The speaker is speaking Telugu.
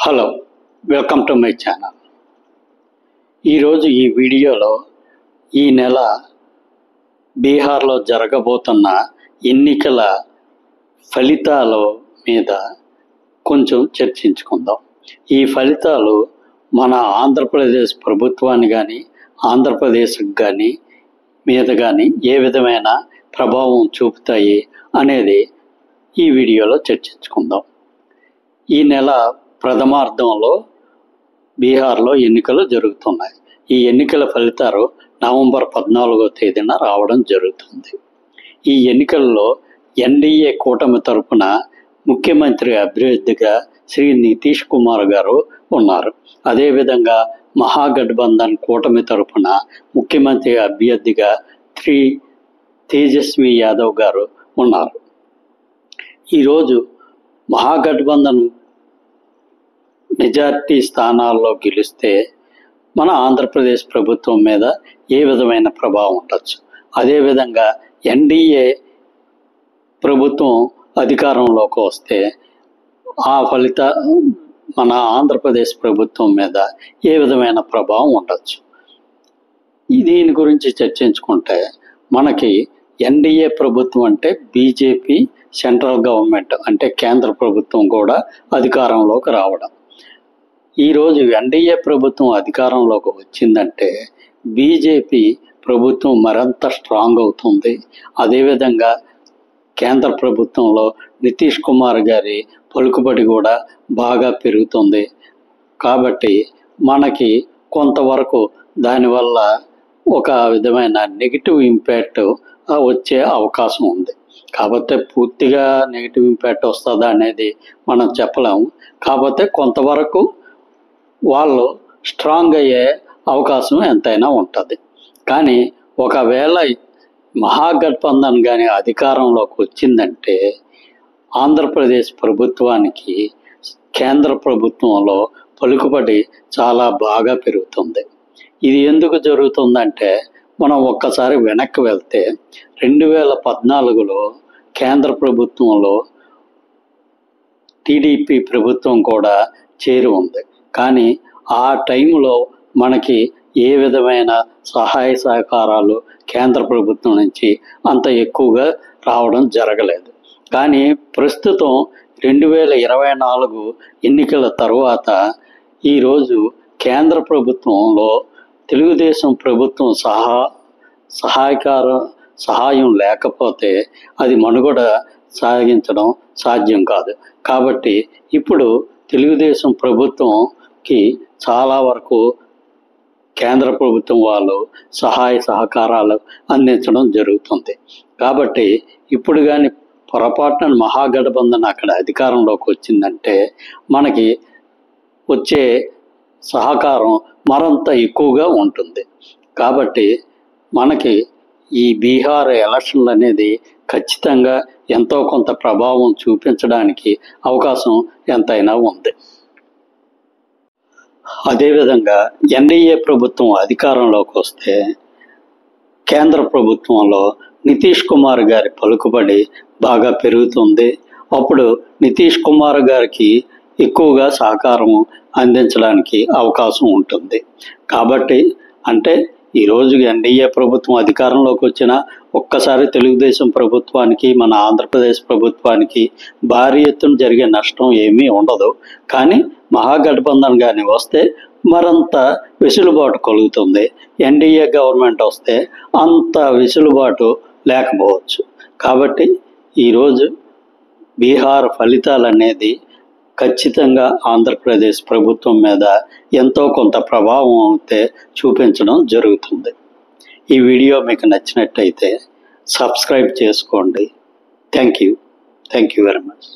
Hello, welcome to my channel. ఈరోజు ఈ వీడియోలో ఈ నెల బీహార్లో జరగబోతున్న ఎన్నికల ఫలితాల మీద కొంచెం చర్చించుకుందాం. ఈ ఫలితాలు మన ఆంధ్రప్రదేశ్ ప్రభుత్వాన్ని కానీ ఆంధ్రప్రదేశ్కి కానీ మీద కానీ ఏ విధమైన ప్రభావం చూపుతాయి అనేది ఈ వీడియోలో చర్చించుకుందాం. ఈ నెల ప్రథమార్థంలో బీహార్లో ఎన్నికలు జరుగుతున్నాయి. ఈ ఎన్నికల ఫలితాలు నవంబర్ 14వ తేదీన రావడం జరుగుతుంది. ఈ ఎన్నికల్లో ఎన్డీఏ కూటమి తరపున ముఖ్యమంత్రి అభ్యర్థిగా శ్రీ నితీష్ కుమార్ గారు ఉన్నారు. అదేవిధంగా మహాగఠబంధన్ కూటమి తరపున ముఖ్యమంత్రి అభ్యర్థిగా శ్రీ తేజస్వి యాదవ్ గారు ఉన్నారు. ఈరోజు మహాగఠబంధన్ మెజార్టీ స్థానాల్లో గెలిస్తే మన ఆంధ్రప్రదేశ్ ప్రభుత్వం మీద ఏ విధమైన ప్రభావం ఉండొచ్చు. అదేవిధంగా ఎన్డీఏ ప్రభుత్వం అధికారంలోకి వస్తే ఆ మన ఆంధ్రప్రదేశ్ ప్రభుత్వం మీద ఏ విధమైన ప్రభావం ఉండొచ్చు. దీని గురించి చర్చించుకుంటే మనకి ఎన్డీఏ ప్రభుత్వం అంటే బీజేపీ సెంట్రల్ గవర్నమెంట్ అంటే కేంద్ర ప్రభుత్వం కూడా అధికారంలోకి రావడం. ఈరోజు ఎన్డీఏ ప్రభుత్వం అధికారంలోకి వచ్చిందంటే బీజేపీ ప్రభుత్వం మరింత స్ట్రాంగ్ అవుతుంది. అదేవిధంగా కేంద్ర ప్రభుత్వంలో నితీష్ కుమార్ గారి పలుకుబడి కూడా బాగా పెరుగుతుంది. కాబట్టి మనకి కొంతవరకు దానివల్ల ఒక విధమైన నెగిటివ్ ఇంపాక్ట్ వచ్చే అవకాశం ఉంది. కాకపోతే పూర్తిగా నెగిటివ్ ఇంపాక్ట్ వస్తుందా అనేది మనం చెప్పలేము. కాకపోతే కొంతవరకు వాళ్ళు స్ట్రాంగ్ అయ్యే అవకాశం ఎంతైనా ఉంటుంది. కానీ ఒకవేళ మహాగఠబంధన్ కానీ అధికారంలోకి వచ్చిందంటే ఆంధ్రప్రదేశ్ ప్రభుత్వానికి కేంద్ర ప్రభుత్వంలో పలుకుబడి చాలా బాగా పెరుగుతుంది. ఇది ఎందుకు జరుగుతుందంటే మనం ఒక్కసారి వెనక్కి వెళ్తే 2014లో కేంద్ర ప్రభుత్వంలో టీడీపీ ప్రభుత్వం కూడా చేరి ఉంది. కానీ ఆ టైంలో మనకి ఏ విధమైన సహాయ సహకారాలు కేంద్ర ప్రభుత్వం నుంచి అంత ఎక్కువగా రావడం జరగలేదు. కానీ ప్రస్తుతం 2024 ఎన్నికల తర్వాత ఈరోజు కేంద్ర ప్రభుత్వంలో తెలుగుదేశం ప్రభుత్వం సహాయం లేకపోతే అది మనుగడ సాగించడం సాధ్యం కాదు. కాబట్టి ఇప్పుడు తెలుగుదేశం ప్రభుత్వంకి చాలా వరకు కేంద్ర ప్రభుత్వం వాళ్ళు సహాయ సహకారాలు అందించడం జరుగుతుంది. కాబట్టి ఇప్పుడు కానీ పొరపాటున మహాగఠబంధన్ అక్కడ అధికారంలోకి వచ్చిందంటే మనకి వచ్చే సహకారం మరింత ఎక్కువగా ఉంటుంది. కాబట్టి మనకి ఈ బీహార్ ఎలక్షన్లు అనేది ఖచ్చితంగా ఎంతో కొంత ప్రభావం చూపించడానికి అవకాశం ఎంతైనా ఉంది. అదేవిధంగా ఎన్డీఏ ప్రభుత్వం అధికారంలోకి వస్తే కేంద్ర ప్రభుత్వంలో నితీష్ కుమార్ గారి పలుకుబడి బాగా పెరుగుతుంది. అప్పుడు నితీష్ కుమార్ గారికి ఎక్కువగా సహకారం అందించడానికి అవకాశం ఉంటుంది. కాబట్టి అంటే ఈరోజు ఎన్డీఏ ప్రభుత్వం అధికారంలోకి వచ్చిన ఒక్కసారి తెలుగుదేశం ప్రభుత్వానికి మన ఆంధ్రప్రదేశ్ ప్రభుత్వానికి భారీ ఎత్తున జరిగే నష్టం ఏమీ ఉండదు. కానీ మహాగఠబంధన్ కానీ వస్తే మరింత వెసులుబాటు కలుగుతుంది. ఎన్డీఏ గవర్నమెంట్ వస్తే అంత వెసులుబాటు లేకపోవచ్చు. కాబట్టి ఈరోజు బీహార్ ఫలితాలు అనేది ఖచ్చితంగా ఆంధ్రప్రదేశ్ ప్రభుత్వం మీద ఎంతో కొంత ప్రభావం అయితే చూపించడం జరుగుతుంది. ఈ వీడియో మీకు నచ్చినట్టయితే సబ్స్క్రైబ్ చేసుకోండి. Thank you very much.